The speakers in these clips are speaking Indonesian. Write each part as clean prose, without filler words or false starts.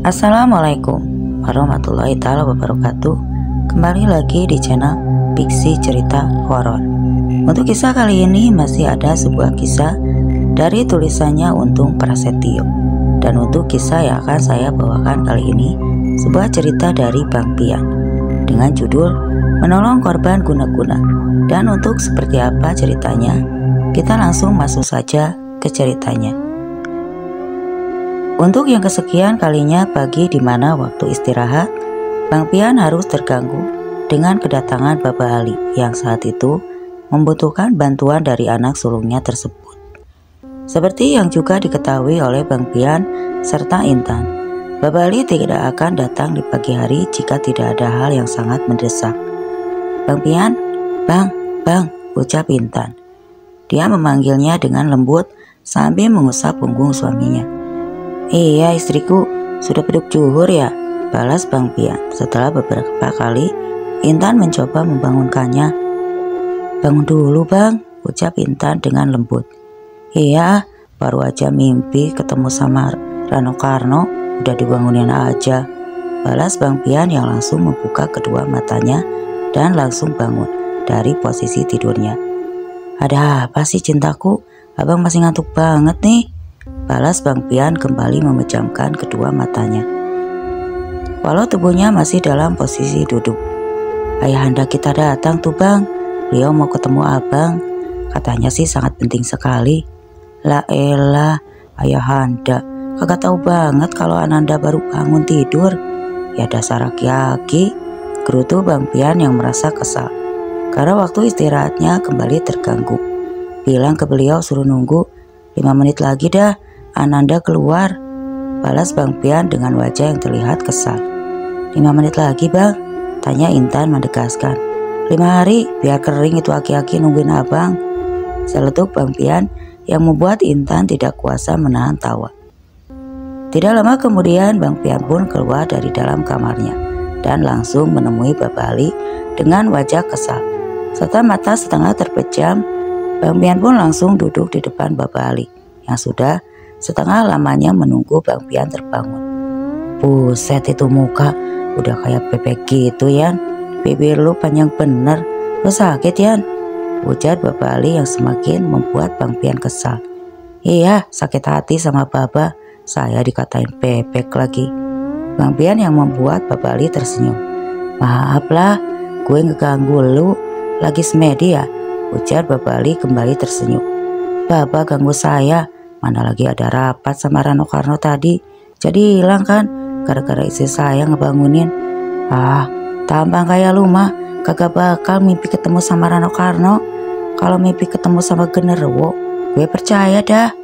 Assalamualaikum warahmatullahi taala wabarakatuh. Kembali lagi di channel Fiksi Cerita Horor. Untuk kisah kali ini masih ada sebuah kisah dari tulisannya Untung Prasetyo. Dan untuk kisah yang akan saya bawakan kali ini, sebuah cerita dari Bang Pian dengan judul Menolong Korban Guna-Guna. Dan untuk seperti apa ceritanya, kita langsung masuk saja ke ceritanya. Untuk yang kesekian kalinya pagi di mana waktu istirahat, Bang Pian harus terganggu dengan kedatangan Bapak Ali yang saat itu membutuhkan bantuan dari anak sulungnya tersebut. Seperti yang juga diketahui oleh Bang Pian serta Intan, Bapak Ali tidak akan datang di pagi hari jika tidak ada hal yang sangat mendesak. Bang Pian, Bang, ucap Intan. Dia memanggilnya dengan lembut sambil mengusap punggung suaminya. Iya istriku, sudah beduk zuhur ya, balas Bang Pian. Setelah beberapa kali Intan mencoba membangunkannya. Bangun dulu Bang, ucap Intan dengan lembut. Iya, baru aja mimpi ketemu sama Rano Karno, udah dibangunin aja, balas Bang Pian yang langsung membuka kedua matanya dan langsung bangun dari posisi tidurnya. Ada apa sih cintaku, abang masih ngantuk banget nih, balas Bang Pian kembali memejamkan kedua matanya. Walau tubuhnya masih dalam posisi duduk. Ayahanda kita datang tuh Bang, beliau mau ketemu abang, katanya sih sangat penting sekali. La elah, ayahanda, kagak tahu banget kalau Ananda baru bangun tidur. Ya dasar aki-aki, gerutu Bang Pian yang merasa kesal karena waktu istirahatnya kembali terganggu. Bilang ke beliau suruh nunggu 5 menit lagi dah, Ananda keluar, balas Bang Pian dengan wajah yang terlihat kesal. 5 menit lagi Bang, tanya Intan menegaskan. 5 hari biar kering itu aki-aki nungguin abang, seletuk Bang Pian yang membuat Intan tidak kuasa menahan tawa. Tidak lama kemudian Bang Pian pun keluar dari dalam kamarnya dan langsung menemui Bapak Ali dengan wajah kesal. Serta mata setengah terpejam, Bang Pian pun langsung duduk di depan Bapak Ali yang sudah setengah lamanya menunggu Bang Pian terbangun. Buset, itu muka udah kayak bebek gitu Yan, bibir lu panjang bener, lu sakit Yan, ujar Bapak Ali yang semakin membuat Bang Pian kesal. Iya, sakit hati sama Baba, saya dikatain bebek lagi, Bang Pian yang membuat Bapak Ali tersenyum. Maaf lah, gue ngeganggu lu, lagi semedi ya, ujar Bapak Ali kembali tersenyum. Baba ganggu saya, mana lagi ada rapat sama Rano Karno tadi, jadi hilang kan gara-gara istri saya ngebangunin. Ah, tampang kayak lu mah kagak bakal mimpi ketemu sama Rano Karno. Kalau mimpi ketemu sama genderuwo, gue percaya dah,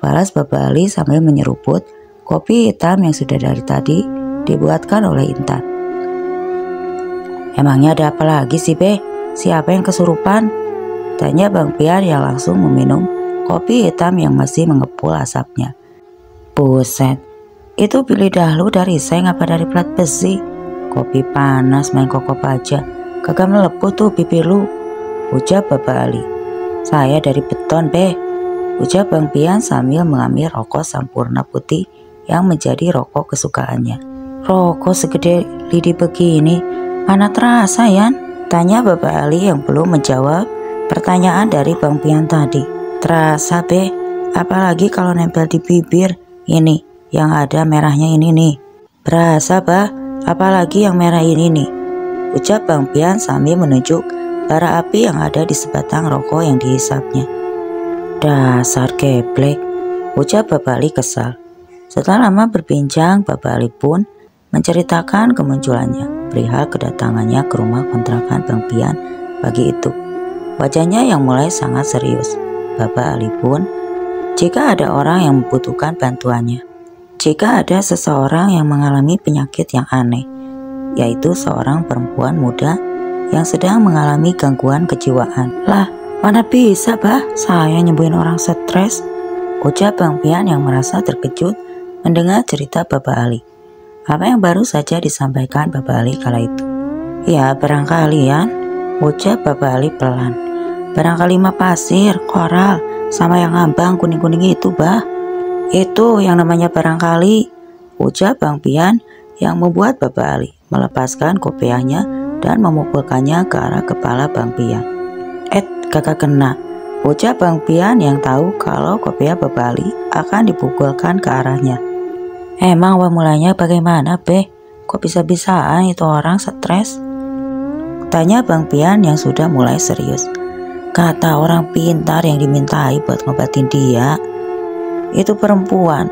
balas Bapak Ali sambil menyeruput kopi hitam yang sudah dari tadi dibuatkan oleh Intan. Emangnya ada apa lagi sih Be? Siapa yang kesurupan? Tanya Bang Pian yang langsung meminum kopi hitam yang masih mengepul asapnya. Buset, itu pilih dahulu dari seng apa dari plat besi? Kopi panas main kokop aja, kagak melepuh tuh pipi lu, ujar Bapak Ali. Saya dari beton Be, ujar Bang Pian sambil mengambil rokok Sampurna putih yang menjadi rokok kesukaannya. Rokok segede lidi begini, mana terasa Yan? Tanya Bapak Ali yang belum menjawab pertanyaan dari Bang Pian tadi. Terasa Be, apalagi kalau nempel di bibir ini yang ada merahnya ini nih. Berasa Bah, apalagi yang merah ini nih, ucap Bang Pian sambil menunjuk bara api yang ada di sebatang rokok yang dihisapnya. Dasar geblek, ucap Bapak Ali kesal. Setelah lama berbincang, Bapak Ali pun menceritakan kemunculannya perihal kedatangannya ke rumah kontrakan Bang Pian pagi itu. Wajahnya yang mulai sangat serius. Bapak Ali pun, jika ada orang yang membutuhkan bantuannya, jika ada seseorang yang mengalami penyakit yang aneh, yaitu seorang perempuan muda yang sedang mengalami gangguan kejiwaan. Lah, mana bisa Bah, saya nyembuhin orang stres, ucap Bang Pian yang merasa terkejut mendengar cerita Bapak Ali. Apa yang baru saja disampaikan Bapak Ali kala itu. Ya barangkali Yan, ucap Bapak Ali pelan. Barangkali mah pasir, koral, sama yang ngambang kuning-kuning itu Bah. Itu yang namanya barangkali, ujar Bang Pian yang membuat Bapak Ali melepaskan kopiahnya dan memukulkannya ke arah kepala Bang Pian. Kakak kena, ujar Bang Pian yang tahu kalau kopiah Bapak Ali akan dipukulkan ke arahnya. Emang awal mulanya bagaimana, Beh? Kok bisa-bisaan itu orang stres? Tanya Bang Pian yang sudah mulai serius. Kata orang pintar yang dimintai buat ngobatin dia, itu perempuan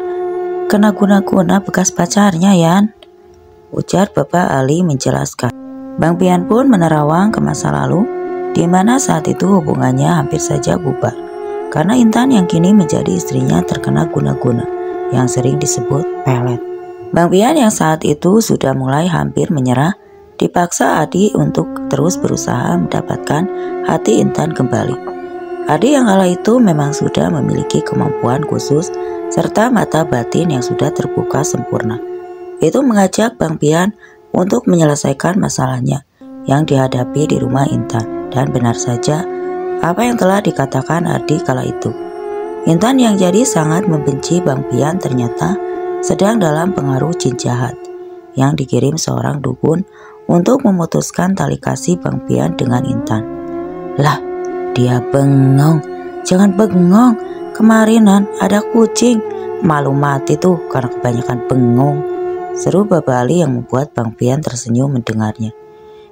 kena guna-guna bekas pacarnya, Yan, ujar Bapak Ali menjelaskan. Bang Pian pun menerawang ke masa lalu, di mana saat itu hubungannya hampir saja bubar karena Intan yang kini menjadi istrinya terkena guna-guna yang sering disebut pelet. Bang Pian yang saat itu sudah mulai hampir menyerah dipaksa Adi untuk terus berusaha mendapatkan hati Intan kembali. Adi yang kala itu memang sudah memiliki kemampuan khusus serta mata batin yang sudah terbuka sempurna. Itu mengajak Bang Pian untuk menyelesaikan masalahnya yang dihadapi di rumah Intan. Dan benar saja apa yang telah dikatakan Adi kala itu. Intan yang jadi sangat membenci Bang Pian ternyata sedang dalam pengaruh jin jahat yang dikirim seorang dukun untuk memutuskan tali kasih Bang Pian dengan Intan. Lah, dia bengong. Jangan bengong. Kemarinan ada kucing. Malu mati tuh karena kebanyakan bengong, seru Bapak Ali yang membuat Bang Pian tersenyum mendengarnya.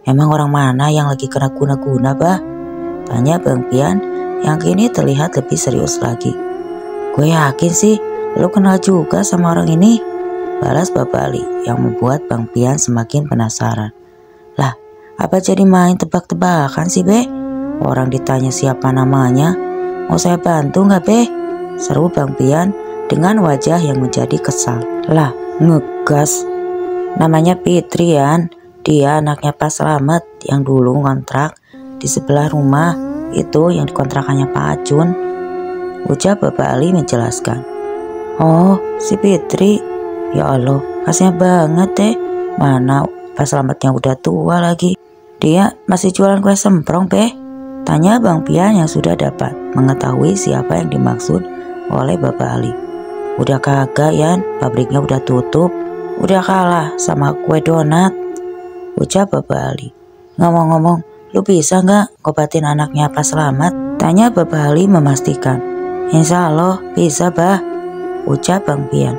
Emang orang mana yang lagi kena guna-guna, Bah? Tanya Bang Pian yang kini terlihat lebih serius lagi. Gue yakin sih lu kenal juga sama orang ini, balas Bapak Ali yang membuat Bang Pian semakin penasaran. Lah, apa jadi main tebak-tebakan sih, Be? Orang ditanya siapa namanya, mau saya bantu nggak, Be? Seru Bang Pian dengan wajah yang menjadi kesal. Lah, ngegas. Namanya Fitri, Yan. Dia anaknya Pak Slamet yang dulu ngontrak di sebelah rumah itu yang dikontrakannya Pak Acun, ujar Bapak Ali menjelaskan. Oh, si Fitri. Ya Allah, kasihan banget deh. Mana Pak Slametnya udah tua lagi. Dia masih jualan kue semprong, Be? Tanya Bang Pian yang sudah dapat mengetahui siapa yang dimaksud oleh Bapak Ali. Udah kagak, Yan, pabriknya udah tutup. Udah kalah sama kue donat, ujar Bapak Ali. Ngomong-ngomong, lu bisa nggak ngobatin anaknya Pak Slamet? Tanya Bapak Ali memastikan. Insya Allah bisa, Bah, ujar Bang Pian.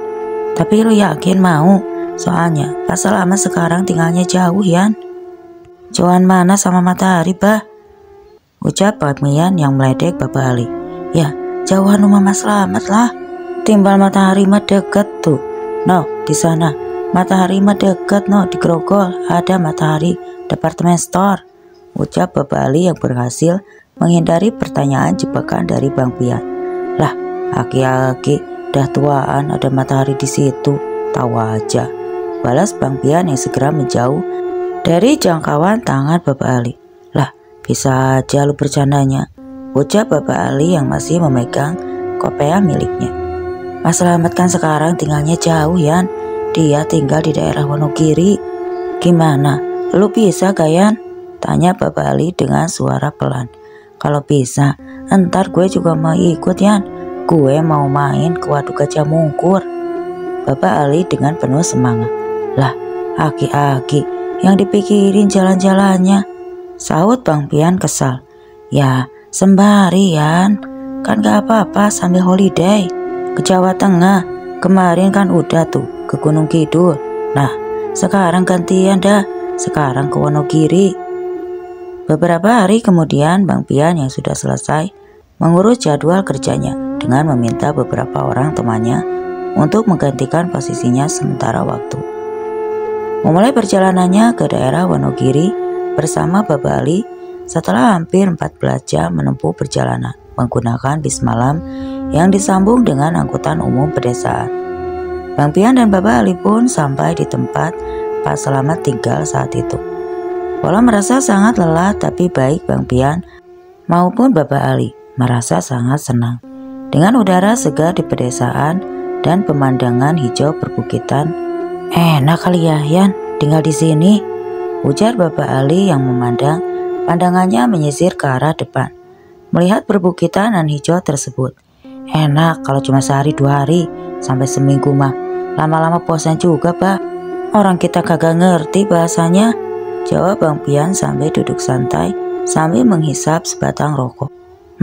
Tapi lu yakin mau? Soalnya Pak Slamet sekarang tinggalnya jauh, Yan. Jauhan mana sama matahari, Bah? Ujar Bang Pian yang meledek Bapak Ali. Ya, jauhan rumah Mas Slamet lah. Timbal matahari mah deket tuh. No, di sana. Matahari mah deket, no, di Grogol ada Matahari Department Store, ucap Bapak Ali yang berhasil menghindari pertanyaan jebakan dari Bang Pian. Lah, aki-aki dah tuaan ada Matahari di situ, tahu aja, balas Bang Pian yang segera menjauh dari jangkauan tangan Bapak Ali. Lah, bisa aja lu bercandanya, ucap Bapak Ali yang masih memegang kopiah miliknya. Mas Slamet kan sekarang tinggalnya jauh, Yan. Dia tinggal di daerah Wonogiri. Gimana? Lu bisa gak, Yan? Tanya Bapak Ali dengan suara pelan. Kalau bisa, entar gue juga mau ikut, Yan. Gue mau main ke Waduk Gajah Mungkur, Bapak Ali dengan penuh semangat. Lah, aki-aki yang dipikirin jalan-jalannya, sahut Bang Pian kesal. Ya, sembari, Yan. Kan gak apa-apa sambil holiday ke Jawa Tengah. Kemarin kan udah tuh ke Gunung Kidul. Nah, sekarang gantian dah. Sekarang ke Wonogiri. Beberapa hari kemudian Bang Pian yang sudah selesai mengurus jadwal kerjanya dengan meminta beberapa orang temannya untuk menggantikan posisinya sementara waktu. Memulai perjalanannya ke daerah Wonogiri bersama Bapak Ali setelah hampir 14 jam menempuh perjalanan menggunakan bis malam yang disambung dengan angkutan umum pedesaan. Bang Pian dan Bapak Ali pun sampai di tempat Pak Slamet tinggal saat itu. Walau merasa sangat lelah, tapi baik Bang Pian maupun Bapak Ali merasa sangat senang dengan udara segar di pedesaan dan pemandangan hijau perbukitan. Enak kali ya, Yan, tinggal di sini, ujar Bapak Ali yang memandang pandangannya menyisir ke arah depan. Melihat perbukitan dan hijau tersebut. Enak kalau cuma sehari 2 hari, sampai seminggu mah Lama-lama bosan juga, Pak. Orang kita kagak ngerti bahasanya, jawab Bang Pian sambil duduk santai sambil menghisap sebatang rokok.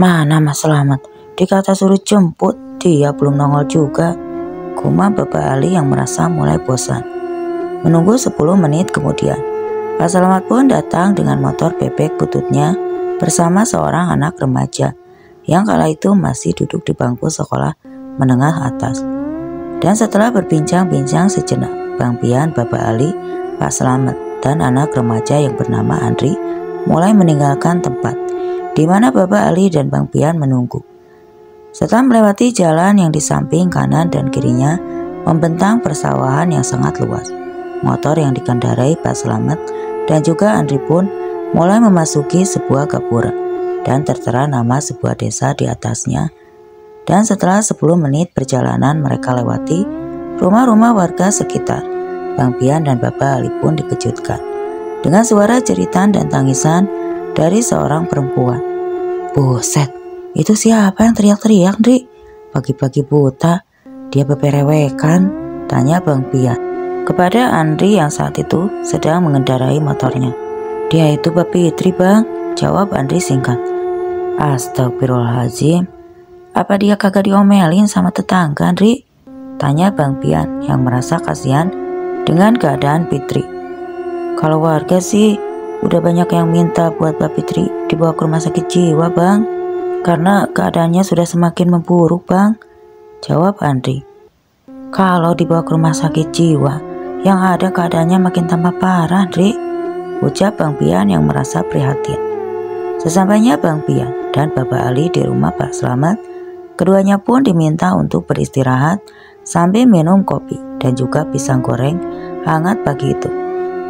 Mana Mas Slamet? Dikata suruh jemput, dia belum nongol juga, gumam Bapak Ali yang merasa mulai bosan. Menunggu 10 menit kemudian, Pak Slamet pun datang dengan motor bebek bututnya bersama seorang anak remaja yang kala itu masih duduk di bangku sekolah menengah atas. Dan setelah berbincang-bincang sejenak, Bang Pian, Bapak Ali, Pak Slamet, dan anak remaja yang bernama Andri mulai meninggalkan tempat di mana Bapak Ali dan Bang Pian menunggu. Setelah melewati jalan yang di samping kanan dan kirinya membentang persawahan yang sangat luas, motor yang dikendarai Pak Slamet dan juga Andri pun mulai memasuki sebuah gapura dan tertera nama sebuah desa di atasnya. Dan setelah 10 menit perjalanan mereka lewati rumah-rumah warga sekitar, Bang Pian dan Bapak Ali pun dikejutkan dengan suara jeritan dan tangisan dari seorang perempuan. Buset, itu siapa yang teriak-teriak, Dri? Pagi-pagi buta, dia beperewekan, tanya Bang Pian kepada Andri yang saat itu sedang mengendarai motornya. Dia itu Mbak Fitri, Bang, jawab Andri singkat. Astagfirullahaladzim. Apa dia kagak diomelin sama tetangga, Andri? Tanya Bang Pian yang merasa kasihan dengan keadaan Fitri. Kalau warga sih udah banyak yang minta buat Mbak Fitri dibawa ke rumah sakit jiwa, Bang, karena keadaannya sudah semakin memburuk, Bang, jawab Andri. Kalau dibawa ke rumah sakit jiwa, yang ada keadaannya makin tambah parah, Andri, ucap Bang Pian yang merasa prihatin. Sesampainya Bang Pian dan Bapak Ali di rumah Pak Slamet, keduanya pun diminta untuk beristirahat sambil minum kopi dan juga pisang goreng hangat pagi itu.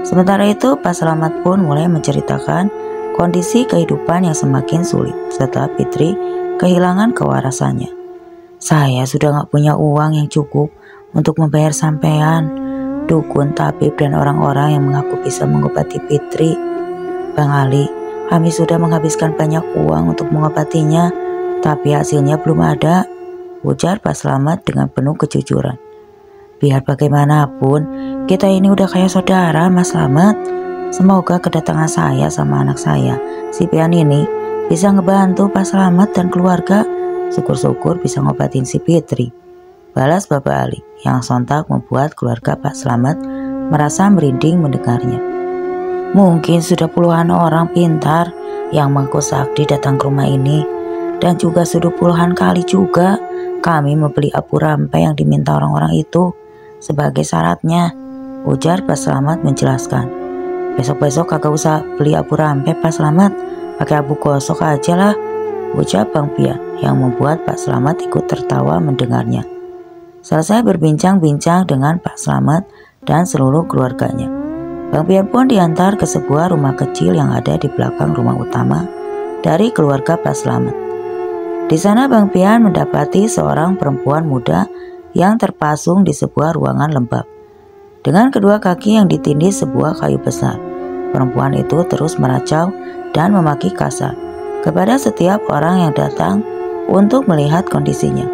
Sementara itu Pak Slamet pun mulai menceritakan kondisi kehidupan yang semakin sulit setelah Fitri kehilangan kewarasannya. Saya sudah gak punya uang yang cukup untuk membayar sampean, dukun, tabib, dan orang-orang yang mengaku bisa mengobati Fitri. Bang Ali, kami sudah menghabiskan banyak uang untuk mengobatinya, tapi hasilnya belum ada, ujar Pak Slamet dengan penuh kejujuran. Biar bagaimanapun, kita ini udah kayak saudara, Mas Slamet. Semoga kedatangan saya sama anak saya, si Pian ini, bisa ngebantu Pak Slamet dan keluarga. Syukur-syukur bisa ngobatin si Fitri, balas Bapak Ali yang sontak membuat keluarga Pak Slamet merasa merinding mendengarnya. Mungkin sudah puluhan orang pintar yang mengaku sakti datang ke rumah ini, dan juga sudah puluhan kali juga kami membeli apu rampai yang diminta orang-orang itu sebagai syaratnya, ujar Pak Slamet menjelaskan. Besok-besok kagak usah beli apu rampai, Pak Slamet, pakai abu gosok aja lah, ucap Bang Pian yang membuat Pak Slamet ikut tertawa mendengarnya. Selesai berbincang-bincang dengan Pak Slamet dan seluruh keluarganya, Bang Pian pun diantar ke sebuah rumah kecil yang ada di belakang rumah utama dari keluarga Pak Slamet. Di sana Bang Pian mendapati seorang perempuan muda yang terpasung di sebuah ruangan lembab dengan kedua kaki yang ditindih sebuah kayu besar. Perempuan itu terus meracau dan memaki kasar kepada setiap orang yang datang untuk melihat kondisinya.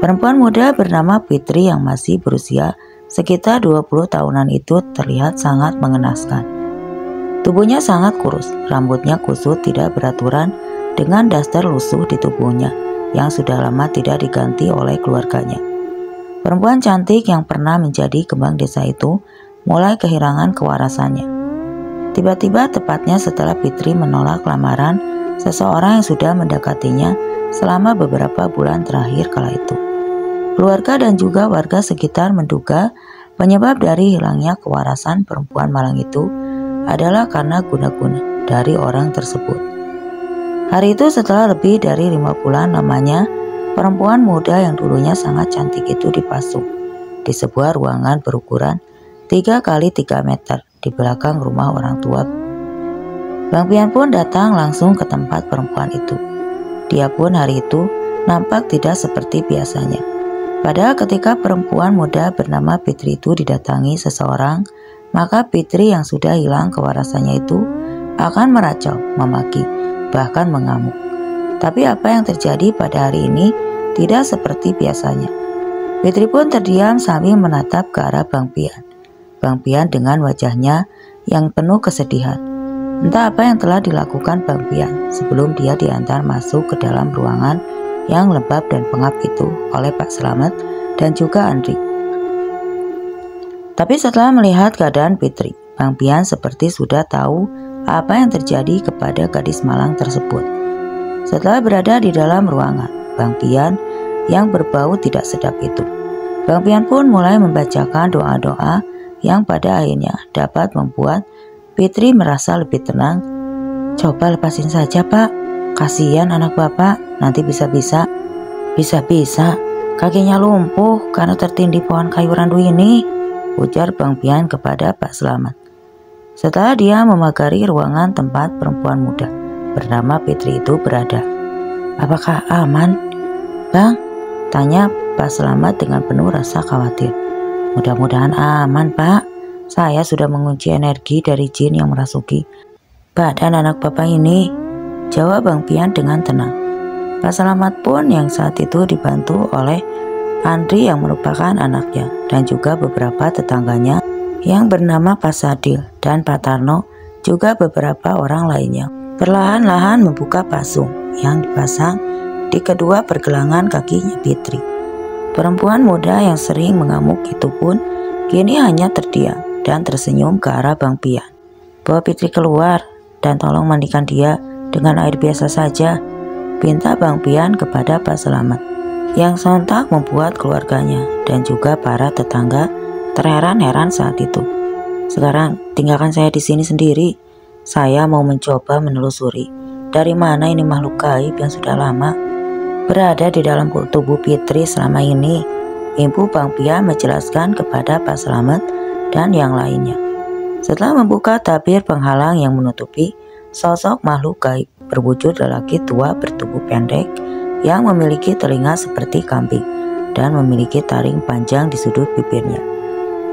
Perempuan muda bernama Fitri yang masih berusia sekitar 20 tahunan itu terlihat sangat mengenaskan. Tubuhnya sangat kurus, rambutnya kusut tidak beraturan dengan daster lusuh di tubuhnya yang sudah lama tidak diganti oleh keluarganya. Perempuan cantik yang pernah menjadi kembang desa itu mulai kehilangan kewarasannya. Tiba-tiba tepatnya setelah Fitri menolak lamaran seseorang yang sudah mendekatinya selama beberapa bulan terakhir kala itu. Keluarga dan juga warga sekitar menduga penyebab dari hilangnya kewarasan perempuan malang itu adalah karena guna-guna dari orang tersebut. Hari itu setelah lebih dari 5 bulan lamanya, perempuan muda yang dulunya sangat cantik itu dipasung di sebuah ruangan berukuran 3 kali 3 meter di belakang rumah orang tua. Bang Pian pun datang langsung ke tempat perempuan itu. Dia pun hari itu nampak tidak seperti biasanya. Padahal ketika perempuan muda bernama Fitri itu didatangi seseorang, maka Fitri yang sudah hilang kewarasannya itu akan meracau, memaki, bahkan mengamuk. Tapi apa yang terjadi pada hari ini tidak seperti biasanya. Fitri pun terdiam sambil menatap ke arah Bang Pian. Bang Pian dengan wajahnya yang penuh kesedihan. Entah apa yang telah dilakukan Bang Pian sebelum dia diantar masuk ke dalam ruangan yang lembab dan pengap itu oleh Pak Slamet dan juga Andri. Tapi setelah melihat keadaan Fitri, Bang Pian seperti sudah tahu apa yang terjadi kepada gadis malang tersebut. Setelah berada di dalam ruangan Bang Pian yang berbau tidak sedap itu, Bang Pian pun mulai membacakan doa-doa yang pada akhirnya dapat membuat Fitri merasa lebih tenang. "Coba lepasin saja, Pak. Kasihan anak Bapak, nanti bisa-bisa kakinya lumpuh karena tertindih pohon kayu randu ini," ujar Bang Pian kepada Pak Slamet. Setelah dia memagari ruangan tempat perempuan muda bernama Fitri itu berada. "Apakah aman, Bang?" tanya Pak Slamet dengan penuh rasa khawatir. "Mudah-mudahan aman, Pak. Saya sudah mengunci energi dari jin yang merasuki badan anak Bapak ini," jawab Bang Pian dengan tenang. Pak Slamet pun yang saat itu dibantu oleh Andri yang merupakan anaknya dan juga beberapa tetangganya yang bernama Pak Sadil dan Pak Tarno, juga beberapa orang lainnya, perlahan-lahan membuka pasung yang dipasang di kedua pergelangan kakinya Fitri. Perempuan muda yang sering mengamuk itu pun kini hanya terdiam dan tersenyum ke arah Bang Pian. "Bawa Fitri keluar dan tolong mandikan dia dengan air biasa saja," pinta Bang Pian kepada Pak Slamet, yang sontak membuat keluarganya dan juga para tetangga terheran-heran saat itu. "Sekarang tinggalkan saya di sini sendiri. Saya mau mencoba menelusuri dari mana ini makhluk gaib yang sudah lama berada di dalam tubuh Fitri selama ini," Ibu Bang Pian menjelaskan kepada Pak Slamet dan yang lainnya. Setelah membuka tabir penghalang yang menutupi sosok makhluk gaib berwujud lelaki tua bertubuh pendek yang memiliki telinga seperti kambing dan memiliki taring panjang di sudut bibirnya,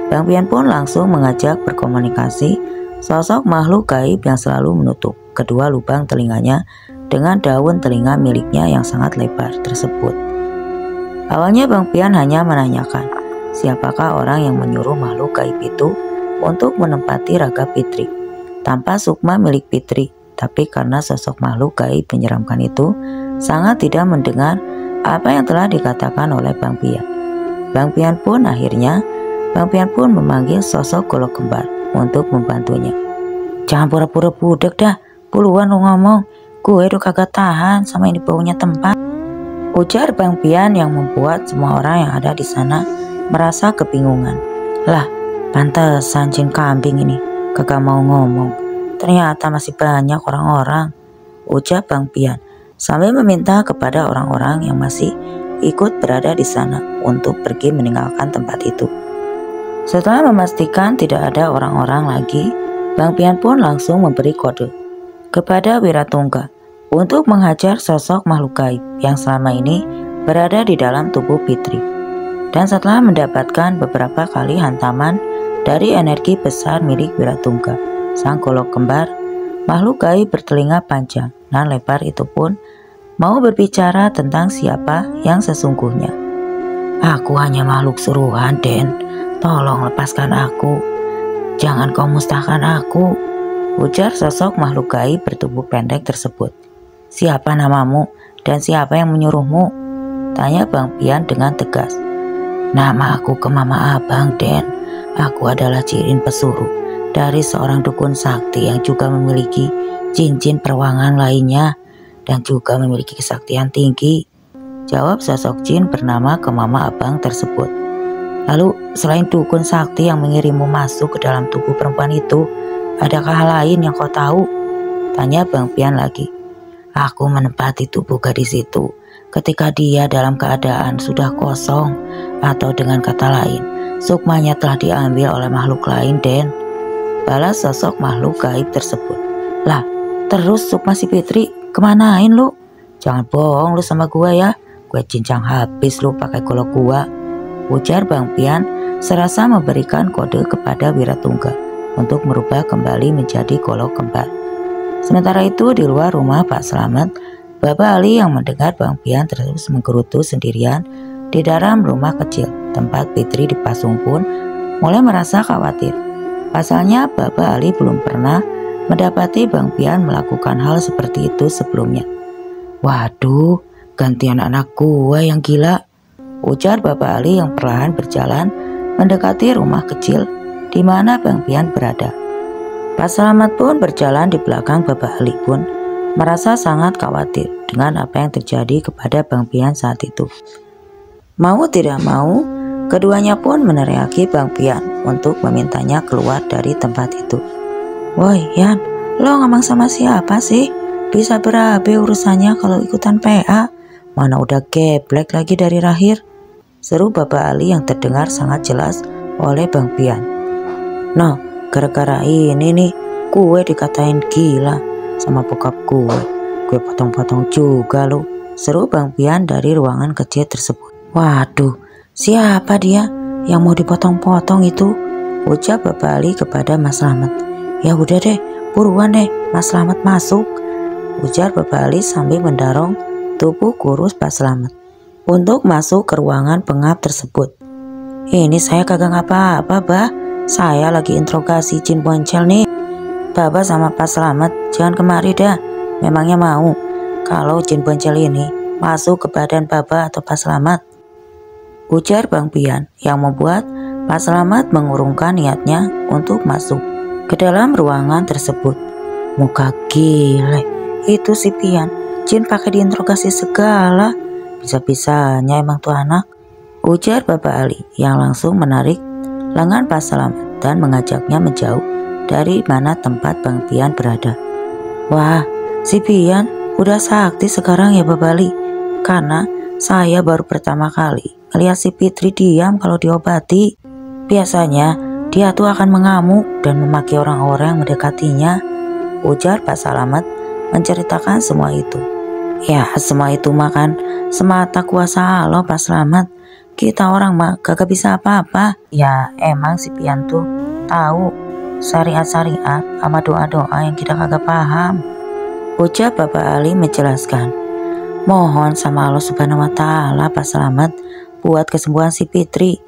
Bang Pian pun langsung mengajak berkomunikasi sosok makhluk gaib yang selalu menutup kedua lubang telinganya dengan daun telinga miliknya yang sangat lebar tersebut. Awalnya Bang Pian hanya menanyakan siapakah orang yang menyuruh makhluk gaib itu untuk menempati raga Fitri tanpa sukma milik Fitri. Tapi karena sosok makhluk gaib menyeramkan itu sangat tidak mendengar apa yang telah dikatakan oleh Bang Pian. Bang Pian pun memanggil sosok golok kembar untuk membantunya. "Jangan pura-pura budek dah, puluhan lu ngomong, gue udah kagak tahan sama ini baunya tempat," ujar Bang Pian yang membuat semua orang yang ada di sana merasa kebingungan. "Lah, pantesan jin kambing ini kagak mau ngomong. Ternyata masih banyak orang-orang," ujar Bang Pian sambil meminta kepada orang-orang yang masih ikut berada di sana untuk pergi meninggalkan tempat itu. Setelah memastikan tidak ada orang-orang lagi, Bang Pian pun langsung memberi kode kepada Wiratungga untuk menghajar sosok makhluk gaib yang selama ini berada di dalam tubuh Fitri. Dan setelah mendapatkan beberapa kali hantaman dari energi besar milik Wiratungga, sang golok kembar, makhluk gaib bertelinga panjang dan lebar itu pun mau berbicara tentang siapa yang sesungguhnya. "Aku hanya makhluk suruhan, Den. Tolong lepaskan aku. Jangan kau musnahkan aku," ujar sosok makhluk gaib bertubuh pendek tersebut. "Siapa namamu dan siapa yang menyuruhmu?" tanya Bang Pian dengan tegas. "Nama aku Kemama Abang, Den. Aku adalah Cirin pesuruh dari seorang dukun sakti yang juga memiliki jin-jin perwangan lainnya dan juga memiliki kesaktian tinggi," jawab sosok jin bernama Kemama Abang tersebut. "Lalu selain dukun sakti yang mengirimmu masuk ke dalam tubuh perempuan itu, adakah hal lain yang kau tahu?" tanya Bang Pian lagi. "Aku menempati tubuh gadis itu ketika dia dalam keadaan sudah kosong, atau dengan kata lain, sukmanya telah diambil oleh makhluk lain, Den," balas sosok makhluk gaib tersebut. "Lah, terus sukma si Fitri kemanain lu? Jangan bohong lu sama gua ya, gue cincang habis lu pakai golok gua," ujar Bang Pian serasa memberikan kode kepada Wiratungga untuk merubah kembali menjadi golok kembar. Sementara itu di luar rumah Pak Slamet, Bapak Ali yang mendengar Bang Pian terus menggerutu sendirian di dalam rumah kecil tempat Fitri dipasung pun mulai merasa khawatir. Pasalnya Baba Ali belum pernah mendapati Bang Pian melakukan hal seperti itu sebelumnya. "Waduh, gantian anak gua yang gila," ujar Baba Ali yang perlahan berjalan mendekati rumah kecil di mana Bang Pian berada. Pak Slamet pun berjalan di belakang Baba Ali pun merasa sangat khawatir dengan apa yang terjadi kepada Bang Pian saat itu. Mau tidak mau, keduanya pun meneriaki Bang Pian untuk memintanya keluar dari tempat itu. "Woi Yan, lo ngomong sama siapa sih? Bisa berabe urusannya kalau ikutan PA. Mana udah geblek lagi dari lahir," seru Baba Ali yang terdengar sangat jelas oleh Bang Pian. "Noh, gara-gara ini nih gue dikatain gila sama bokap gue potong-potong juga lo," seru Bang Pian dari ruangan kecil tersebut. "Waduh, siapa dia yang mau dipotong-potong itu?" ujar Baba Ali kepada Mas Slamet. "Ya udah deh, buruan deh Mas Slamet masuk," ujar Baba Ali sambil mendorong tubuh kurus Pak Slamet untuk masuk ke ruangan pengap tersebut. "Ini saya kagak ngapa-apa, Bah. Saya lagi interogasi Jin Boncel nih. Baba sama Pak Slamet jangan kemari dah. Memangnya mau kalau Jin Boncel ini masuk ke badan Baba atau Pak Slamet?" ujar Bang Pian yang membuat Pak Slamet mengurungkan niatnya untuk masuk ke dalam ruangan tersebut. "Muka gile itu si Pian, Jin pakai diinterogasi segala. Bisa-bisanya emang tuh anak," ujar Baba Ali yang langsung menarik lengan Pak Slamet dan mengajaknya menjauh dari mana tempat Bang Pian berada. "Wah, si Pian udah sakti sekarang ya Baba Ali, karena saya baru pertama kali ngeliat si Fitri diam kalau diobati. Biasanya dia tuh akan mengamuk dan memaki orang-orang yang mendekatinya," ujar Pak Slamet menceritakan semua itu. "Ya semua itu makan semata kuasa Allah Pak Slamet. Kita orang mah kagak bisa apa-apa. Ya emang si Pian tuh tahu syariat-syariat sama doa-doa yang kita kagak paham," ujar Baba Ali menjelaskan. "Mohon sama Allah Subhanahu wa Ta'ala Pak Slamet buat kesembuhan si Fitri.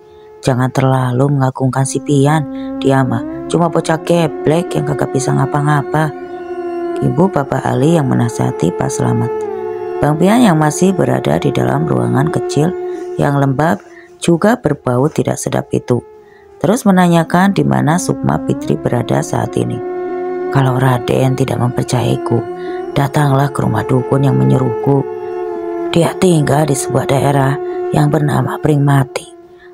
Jangan terlalu mengagungkan si Pian. Dia mah cuma bocah geblek yang kagak bisa ngapa-ngapa," ibu Baba Ali yang menasihati Pak Slamet. Bang Pian yang masih berada di dalam ruangan kecil yang lembab juga berbau tidak sedap itu terus menanyakan di mana Sukma Fitri berada saat ini. "Kalau Raden tidak mempercayaiku, datanglah ke rumah dukun yang menyuruhku. Dia tinggal di sebuah daerah yang bernama Pringmati.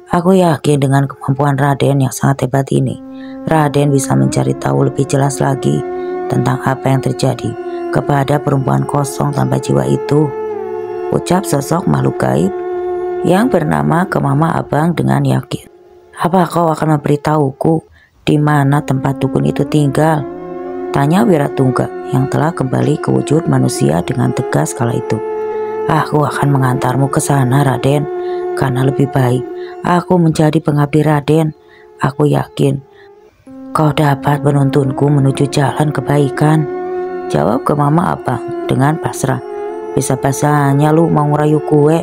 Aku yakin dengan kemampuan Raden yang sangat hebat ini, Raden bisa mencari tahu lebih jelas lagi tentang apa yang terjadi kepada perempuan kosong tanpa jiwa itu," ucap sosok makhluk gaib yang bernama Kemama Abang dengan yakin. "Apa kau akan memberitahuku di mana tempat dukun itu tinggal?" tanya Wiratungga yang telah kembali ke wujud manusia dengan tegas kala itu. "Aku akan mengantarmu ke sana Raden, karena lebih baik aku menjadi pengabdi Raden. Aku yakin kau dapat menuntunku menuju jalan kebaikan," jawab Kemama Abang dengan pasrah. "Bisa-bisanya lu mau ngerayu gue.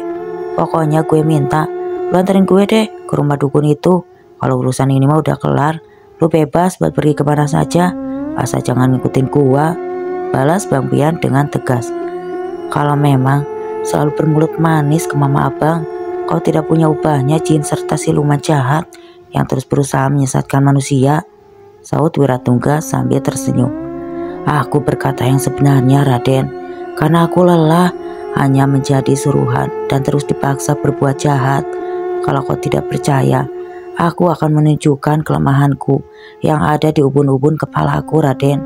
Pokoknya gue minta lu anterin gue deh ke rumah dukun itu. Kalau urusan ini mah udah kelar, lu bebas buat pergi kemana saja, asal jangan ngikutin gua," balas Bang Pian dengan tegas. "Kalau memang selalu bermulut manis ke Mama Abang, kau tidak punya ubahnya jin serta siluman jahat yang terus berusaha menyesatkan manusia," saut Wiratungga sambil tersenyum. "Aku berkata yang sebenarnya Raden, karena aku lelah hanya menjadi suruhan dan terus dipaksa berbuat jahat. Kalau kau tidak percaya, aku akan menunjukkan kelemahanku yang ada di ubun-ubun kepalaku Raden.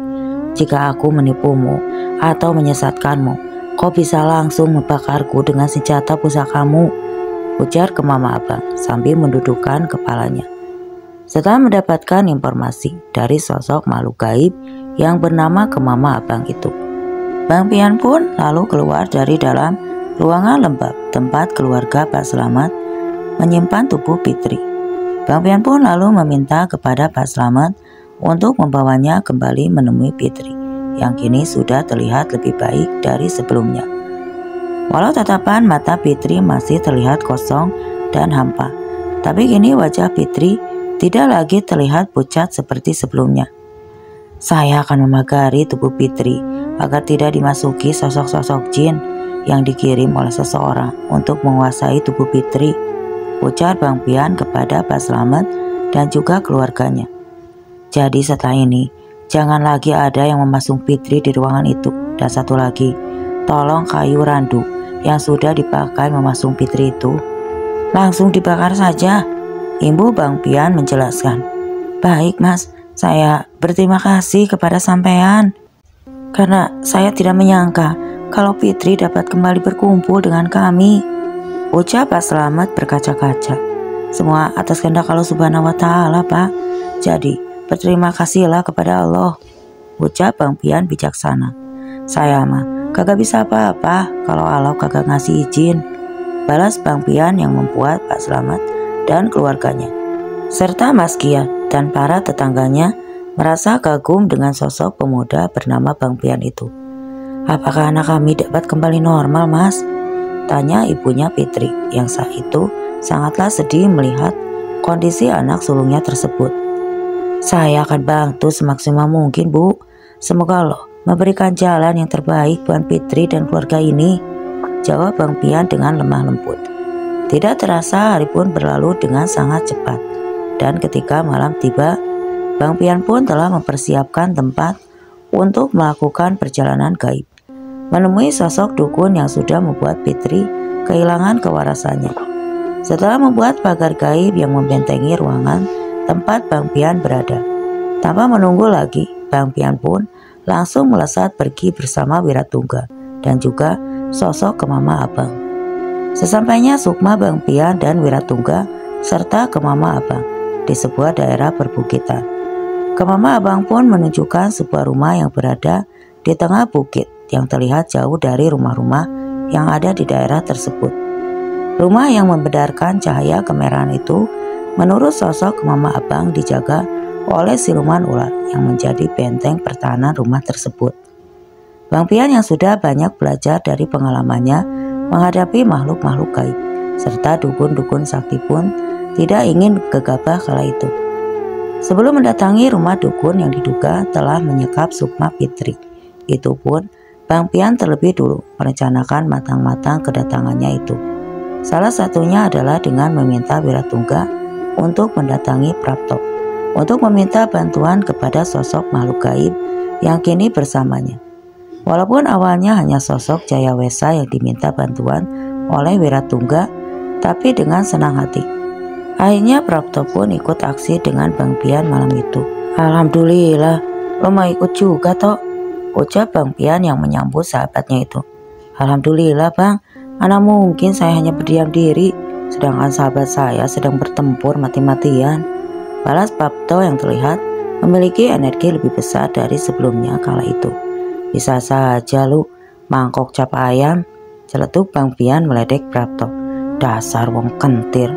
Jika aku menipumu atau menyesatkanmu, kau bisa langsung membakarku dengan senjata pusakamu," ujar Kemama Abang sambil mendudukkan kepalanya. Setelah mendapatkan informasi dari sosok makhluk gaib yang bernama Kemama Abang itu, Bang Pian pun lalu keluar dari dalam ruangan lembab tempat keluarga Pak Slamet menyimpan tubuh Fitri. Bang Pian pun lalu meminta kepada Pak Slamet untuk membawanya kembali menemui Fitri yang kini sudah terlihat lebih baik dari sebelumnya. Walau tatapan mata Fitri masih terlihat kosong dan hampa, Tapi kini wajah Fitri tidak lagi terlihat pucat seperti sebelumnya. Saya akan memagari tubuh Fitri agar tidak dimasuki sosok-sosok jin yang dikirim oleh seseorang untuk menguasai tubuh Fitri, ujar Bang Pian kepada Pak Slamet dan juga keluarganya. Jadi setelah ini, jangan lagi ada yang memasung Fitri di ruangan itu. Dan satu lagi, tolong kayu randu yang sudah dipakai memasung Fitri itu langsung dibakar saja, Ibu Bang Pian menjelaskan. Baik Mas, saya berterima kasih kepada sampean. Karena saya tidak menyangka kalau Fitri dapat kembali berkumpul dengan kami, ucap Pak Slamet berkaca-kaca. Semua atas kehendak Allah Subhanahu wa Ta'ala, Pak. Jadi berterima kasihlah kepada Allah, ucap Bang Pian bijaksana. Saya mah kagak bisa apa-apa kalau Allah kagak ngasih izin, balas Bang Pian yang membuat Pak Slamet dan keluarganya serta Mas Kiat dan para tetangganya merasa kagum dengan sosok pemuda bernama Bang Pian itu. Apakah anak kami dapat kembali normal, Mas? Tanya ibunya Fitri yang saat itu sangatlah sedih melihat kondisi anak sulungnya tersebut. Saya akan bantu semaksimal mungkin, Bu. Semoga Allah memberikan jalan yang terbaik buat Fitri dan keluarga ini, jawab Bang Pian dengan lemah lembut. Tidak terasa hari pun berlalu dengan sangat cepat, dan ketika malam tiba, Bang Pian pun telah mempersiapkan tempat untuk melakukan perjalanan gaib, menemui sosok dukun yang sudah membuat Fitri kehilangan kewarasannya. Setelah membuat pagar gaib yang membentengi ruangan tempat Bang Pian berada, tanpa menunggu lagi, Bang Pian pun langsung melesat pergi bersama Wiratungga dan juga sosok Kemama Abang. Sesampainya Sukma, Bang Pian dan Wiratungga serta Kemama Abang di sebuah daerah perbukitan, Kemama Abang pun menunjukkan sebuah rumah yang berada di tengah bukit yang terlihat jauh dari rumah-rumah yang ada di daerah tersebut. Rumah yang membedarkan cahaya kemerahan itu menurut sosok Kemama Abang dijaga oleh siluman ular yang menjadi benteng pertahanan rumah tersebut. Bang Pian yang sudah banyak belajar dari pengalamannya menghadapi makhluk-makhluk gaib serta dukun-dukun sakti pun tidak ingin gegabah kala itu. Sebelum mendatangi rumah dukun yang diduga telah menyekap Sukma Fitri, itu pun Bang Pian terlebih dulu merencanakan matang-matang kedatangannya itu. Salah satunya adalah dengan meminta Wiratungga untuk mendatangi Prapto, untuk meminta bantuan kepada sosok makhluk gaib yang kini bersamanya. Walaupun awalnya hanya sosok Jayawesa yang diminta bantuan oleh Wiratungga, tapi dengan senang hati. Akhirnya Prapto pun ikut aksi dengan Bang Pian malam itu. Alhamdulillah, lo mau ikut juga toh, ucap Bang Pian yang menyambut sahabatnya itu. Alhamdulillah Bang, mana mungkin saya hanya berdiam diri, sedangkan sahabat saya sedang bertempur mati-matian, balas Prapto yang terlihat memiliki energi lebih besar dari sebelumnya kala itu. Bisa saja lu mangkok cap ayam, celetuk Bang Pian meledek Prapto. Dasar wong kentir,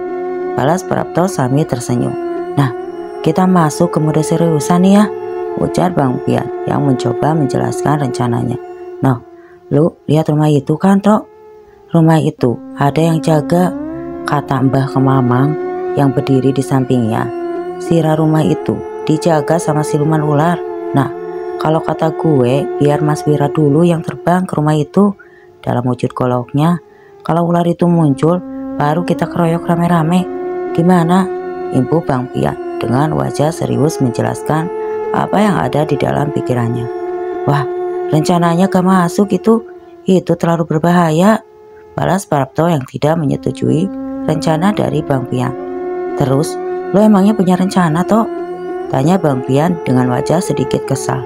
balas Prapto sambil tersenyum. Nah, kita masuk ke mode seriusan nih ya, ujar Bang Pian yang mencoba menjelaskan rencananya. Noh, lu lihat rumah itu kan Tok? Rumah itu ada yang jaga, kata Mbah Kemamang yang berdiri di sampingnya. Sirah rumah itu dijaga sama siluman ular. Nah, kalau kata gue, biar Mas Wira dulu yang terbang ke rumah itu. Dalam wujud goloknya, kalau ular itu muncul, baru kita keroyok rame-rame. Gimana? Ibu Bang Pian dengan wajah serius menjelaskan apa yang ada di dalam pikirannya. Wah, rencananya gak masuk itu terlalu berbahaya, balas Prapto yang tidak menyetujui rencana dari Bang Pian. Terus, lo emangnya punya rencana toh? Tanya Bang Pian dengan wajah sedikit kesal.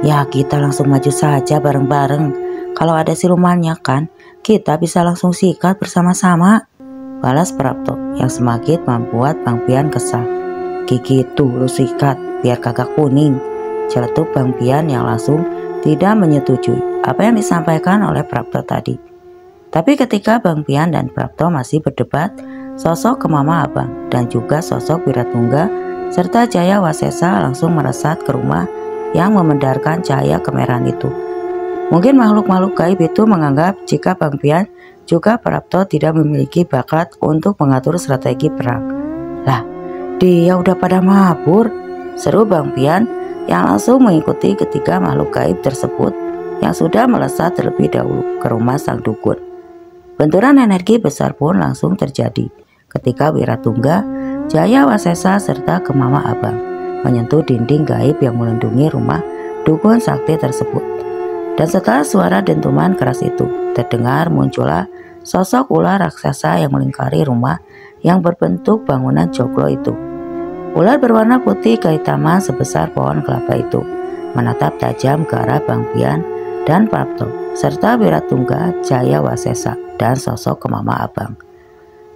Ya kita langsung maju saja bareng-bareng. Kalau ada silumannya kan, kita bisa langsung sikat bersama-sama, balas Prapto yang semakin membuat Bang Pian kesal. Gigi tuh lu sikat biar kagak kuning, celetuk Bang Pian yang langsung tidak menyetujui apa yang disampaikan oleh Prapto tadi. Tapi ketika Bang Pian dan Prapto masih berdebat, sosok Kemama Abang dan juga sosok Wiratungga serta Jayawasesa langsung melesat ke rumah yang memendarkan cahaya kemerahan itu. Mungkin makhluk-makhluk gaib itu menganggap jika Bang Pian juga Prapto tidak memiliki bakat untuk mengatur strategi perang. Lah, dia udah pada mabur, seru Bang Pian yang langsung mengikuti ketiga makhluk gaib tersebut yang sudah melesat terlebih dahulu ke rumah sang dukun. Benturan energi besar pun langsung terjadi ketika Wiratungga, Jaya Wasesa serta Kemama Abang menyentuh dinding gaib yang melindungi rumah dukun sakti tersebut. Dan setelah suara dentuman keras itu terdengar, muncullah sosok ular raksasa yang melingkari rumah yang berbentuk bangunan joglo itu. Ular berwarna putih kehitaman sebesar pohon kelapa itu menatap tajam ke arah Bang Pian dan Prapto serta Wiratungga, Jaya Wasesa dan sosok Kemama Abang.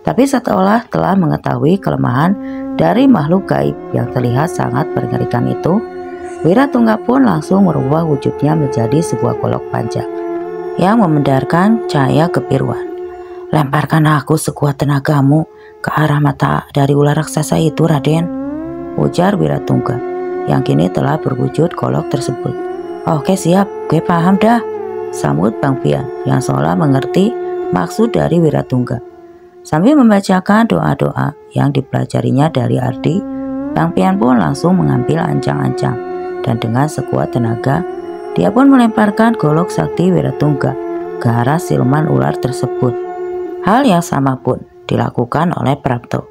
Tapi setelah telah mengetahui kelemahan dari makhluk gaib yang terlihat sangat mengerikan itu, Wiratungga pun langsung merubah wujudnya menjadi sebuah golok panjang yang memandarkan cahaya kebiruan. "Lemparkan aku sekuat tenagamu ke arah mata dari ular raksasa itu, Raden," ujar Wiratungga yang kini telah berwujud golok tersebut. "Oke siap, gue paham dah," sambut Bang Pian yang seolah mengerti maksud dari Wiratungga. Sambil membacakan doa-doa yang dipelajarinya dari Ardi, Bang Pian pun langsung mengambil ancang-ancang dan dengan sekuat tenaga dia pun melemparkan golok sakti Wiratungga ke arah siluman ular tersebut. Hal yang sama pun dilakukan oleh Prapto.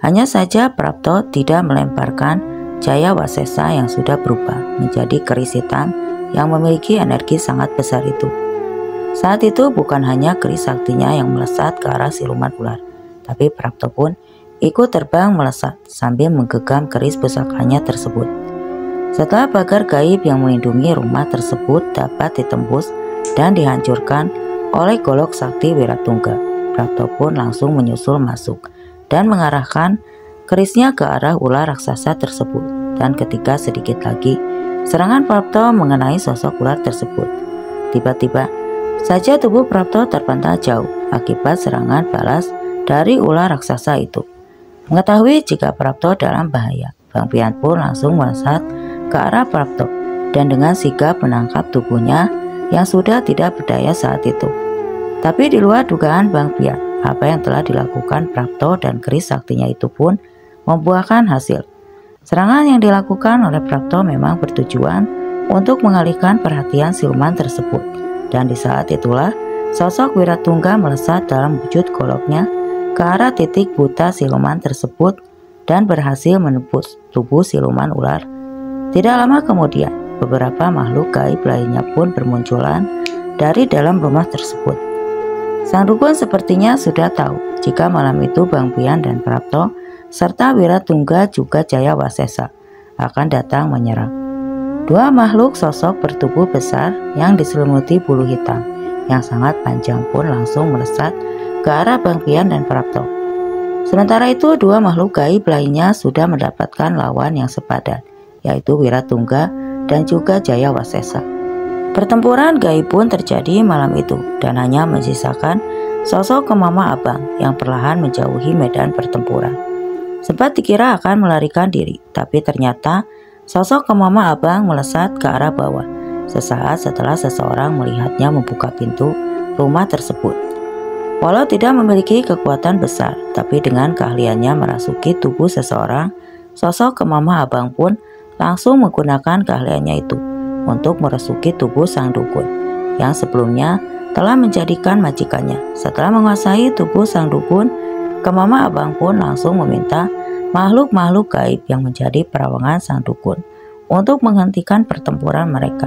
Hanya saja Prapto tidak melemparkan Jaya Wasesa yang sudah berubah menjadi keris hitam yang memiliki energi sangat besar itu. Saat itu bukan hanya keris saktinya yang melesat ke arah siluman ular, tapi Prapto pun ikut terbang melesat sambil menggenggam keris pusakanya tersebut. Setelah pagar gaib yang melindungi rumah tersebut dapat ditembus dan dihancurkan oleh golok sakti Wiratungga, Prapto pun langsung menyusul masuk dan mengarahkan kerisnya ke arah ular raksasa tersebut. Dan ketika sedikit lagi serangan Prapto mengenai sosok ular tersebut, tiba-tiba saja tubuh Prapto terpental jauh akibat serangan balas dari ular raksasa itu. Mengetahui jika Prapto dalam bahaya, Bang Pian pun langsung melesat ke arah Prapto dan dengan sigap menangkap tubuhnya yang sudah tidak berdaya saat itu. Tapi di luar dugaan Bang Pian, apa yang telah dilakukan Prapto dan keris saktinya itu pun membuahkan hasil. Serangan yang dilakukan oleh Prapto memang bertujuan untuk mengalihkan perhatian siluman tersebut. Dan di saat itulah sosok Wiratungga melesat dalam wujud goloknya ke arah titik buta siluman tersebut dan berhasil menembus tubuh siluman ular. Tidak lama kemudian, beberapa makhluk gaib lainnya pun bermunculan dari dalam rumah tersebut. Sang dukun sepertinya sudah tahu jika malam itu Bang Pian dan Prapto serta Wiratungga juga Jaya Wasesa akan datang menyerang. Dua makhluk sosok bertubuh besar yang diselimuti bulu hitam yang sangat panjang pun langsung melesat ke arah Bang Pian dan Prapto. Sementara itu dua makhluk gaib lainnya sudah mendapatkan lawan yang sepadan, yaitu Wiratungga dan juga Jaya Wasesa. Pertempuran gaib pun terjadi malam itu dan hanya menyisakan sosok Kemama Abang yang perlahan menjauhi medan pertempuran. Sempat dikira akan melarikan diri, tapi ternyata sosok Kemama Abang melesat ke arah bawah sesaat setelah seseorang melihatnya membuka pintu rumah tersebut. Walau tidak memiliki kekuatan besar, tapi dengan keahliannya merasuki tubuh seseorang, sosok Kemama Abang pun langsung menggunakan keahliannya itu untuk merasuki tubuh sang dukun yang sebelumnya telah menjadikan majikannya. Setelah menguasai tubuh sang dukun, Kemama Abang pun langsung meminta makhluk-makhluk gaib yang menjadi perawangan sang dukun untuk menghentikan pertempuran mereka.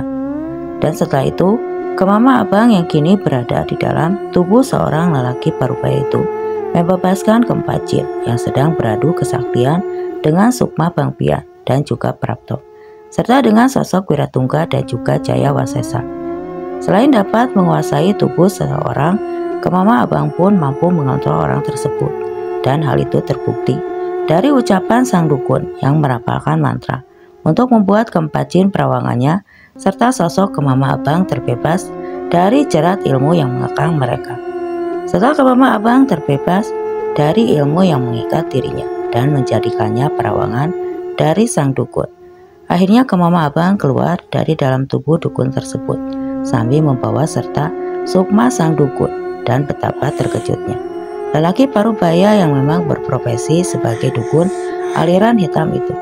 Dan setelah itu, Kemama Abang yang kini berada di dalam tubuh seorang lelaki parubaya itu membebaskan keempat jin yang sedang beradu kesaktian dengan Sukma Bang Pian dan juga Prapto, serta dengan sosok Wiratungga dan juga Jaya Wasesa. Selain dapat menguasai tubuh seseorang, Kemama Abang pun mampu mengontrol orang tersebut, dan hal itu terbukti dari ucapan sang dukun yang merapalkan mantra untuk membuat keempat jin perawangannya serta sosok Kemama Abang terbebas dari jerat ilmu yang mengekang mereka. Setelah Kemama Abang terbebas dari ilmu yang mengikat dirinya dan menjadikannya perawangan dari sang dukun, akhirnya Kemama Abang keluar dari dalam tubuh dukun tersebut sambil membawa serta Sukma sang dukun, dan betapa terkejutnya lelaki parubaya yang memang berprofesi sebagai dukun aliran hitam itu.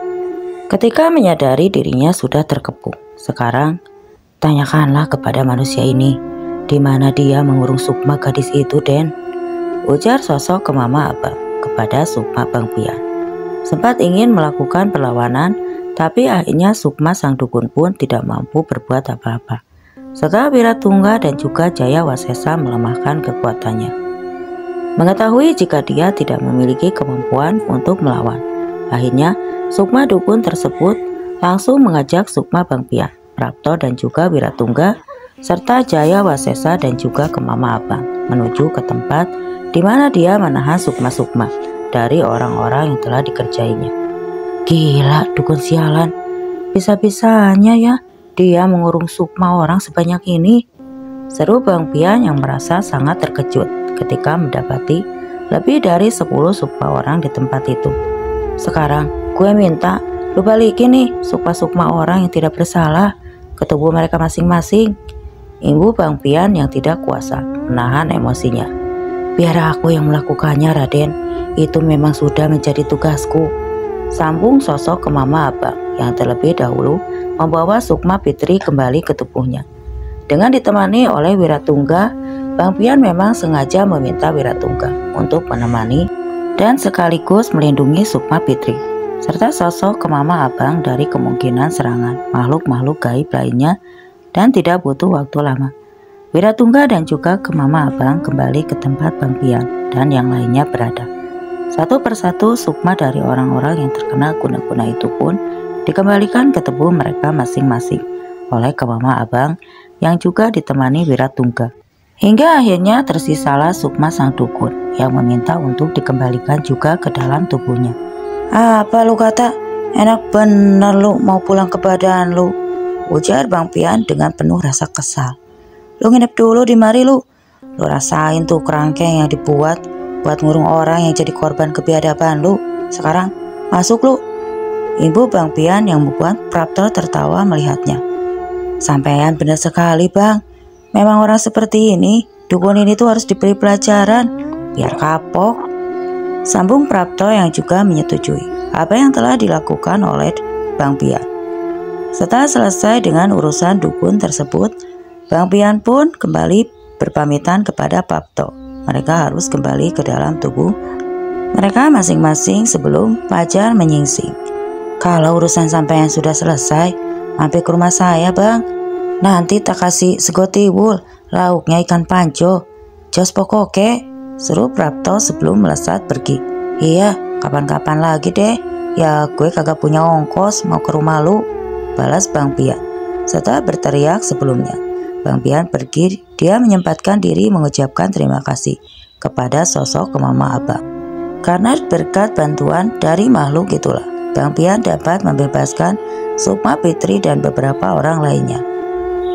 Ketika menyadari dirinya sudah terkepung, sekarang tanyakanlah kepada manusia ini, di mana dia mengurung Sukma gadis itu, Den? Ujar sosok Kemama Abang kepada Sukma Bang Pian. Sempat ingin melakukan perlawanan, tapi akhirnya Sukma sang dukun pun tidak mampu berbuat apa-apa. Setelah Wiratungga dan juga Jaya Wasesa melemahkan kekuatannya. Mengetahui jika dia tidak memiliki kemampuan untuk melawan, akhirnya Sukma dukun tersebut langsung mengajak Sukma Bang Pian, Prapto dan juga Wiratungga serta Jaya Wasesa dan juga Kemama Abang menuju ke tempat di mana dia menahan Sukma-Sukma dari orang-orang yang telah dikerjainya. Gila, dukun sialan, bisa-bisanya ya dia mengurung Sukma orang sebanyak ini, seru Bang Pian yang merasa sangat terkejut ketika mendapati lebih dari 10 Sukma orang di tempat itu. Sekarang gue minta lu balikin nih Sukma-Sukma orang yang tidak bersalah ke tubuh mereka masing-masing. Ibu Bang Pian yang tidak kuasa menahan emosinya. Biar aku yang melakukannya, Raden. Itu memang sudah menjadi tugasku, sambung sosok Kemama Abang yang terlebih dahulu membawa Sukma Fitri kembali ke tubuhnya. Dengan ditemani oleh Wiratungga, Bang Pian memang sengaja meminta Wiratungga untuk menemani dan sekaligus melindungi Sukma Fitri serta sosok Kemama Abang dari kemungkinan serangan makhluk-makhluk gaib lainnya, dan tidak butuh waktu lama. Wiratungga dan juga Kemama Abang kembali ke tempat Bang Pian dan yang lainnya berada. Satu persatu Sukma dari orang-orang yang terkena guna-guna itu pun dikembalikan ke tubuh mereka masing-masing oleh Kemama Abang yang juga ditemani Wiratungga. Hingga akhirnya tersisalah Sukma sang dukun yang meminta untuk dikembalikan juga ke dalam tubuhnya. Apa lu kata? Enak bener lu mau pulang ke badan lu, ujar Bang Pian dengan penuh rasa kesal. Lu nginep dulu di mari lu rasain tuh kerangkeng yang dibuat buat ngurung orang yang jadi korban kebiadaban lu. Sekarang masuk lu. Ibu Bang Pian yang membuat Prapto tertawa melihatnya. Sampean benar sekali Bang, memang orang seperti ini dukun ini tuh harus diberi pelajaran biar kapok, sambung Prapto yang juga menyetujui apa yang telah dilakukan oleh Bang Pian. Setelah selesai dengan urusan dukun tersebut, Bang Pian pun kembali berpamitan kepada Prapto. Mereka harus kembali ke dalam tubuh mereka masing-masing sebelum fajar menyingsing. Kalau urusan sampean sudah selesai, mampir ke rumah saya Bang. Nanti tak kasih sego tiwul, lauknya ikan panco. Jos pokoke, seru Prapto sebelum melesat pergi. Iya, kapan-kapan lagi deh. Ya gue kagak punya ongkos mau ke rumah lu, balas Bang Pian. Setelah berteriak sebelumnya, Bang Pian pergi. Dia menyempatkan diri mengucapkan terima kasih kepada sosok Kemama Abang. Karena berkat bantuan dari makhluk itulah, Bang Pian dapat membebaskan Sukma Fitri dan beberapa orang lainnya.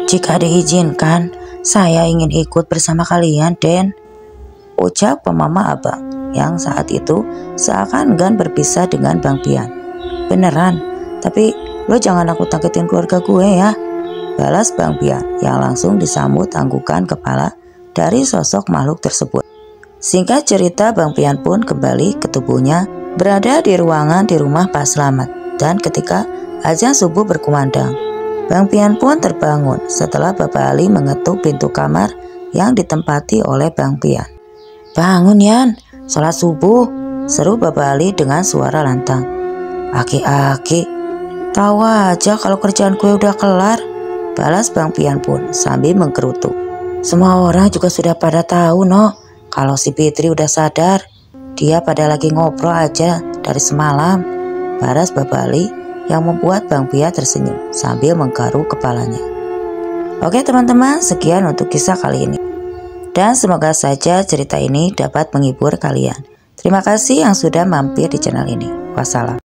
Jika diizinkan, saya ingin ikut bersama kalian, Den, ucap Kemama Abang yang saat itu seakan enggan berpisah dengan Bang Pian. Beneran, tapi lo jangan aku takutin keluarga gue ya, balas Bang Pian yang langsung disambut anggukan kepala dari sosok makhluk tersebut. Singkat cerita, Bang Pian pun kembali ke tubuhnya, berada di ruangan di rumah Pak Slamet, dan ketika azan subuh berkumandang, Bang Pian pun terbangun setelah Bapak Ali mengetuk pintu kamar yang ditempati oleh Bang Pian. Bangun Yan, sholat subuh, seru Bapak Ali dengan suara lantang. Aki-aki, tahu aja kalau kerjaan gue udah kelar, balas Bang Pian pun sambil menggerutu. Semua orang juga sudah pada tahu no, kalau si Fitri udah sadar. Dia pada lagi ngobrol aja dari semalam, balas Bapak Ali yang membuat Bang Pian tersenyum sambil menggaruk kepalanya. Oke teman-teman, sekian untuk kisah kali ini. Dan semoga saja cerita ini dapat menghibur kalian. Terima kasih yang sudah mampir di channel ini. Wassalam.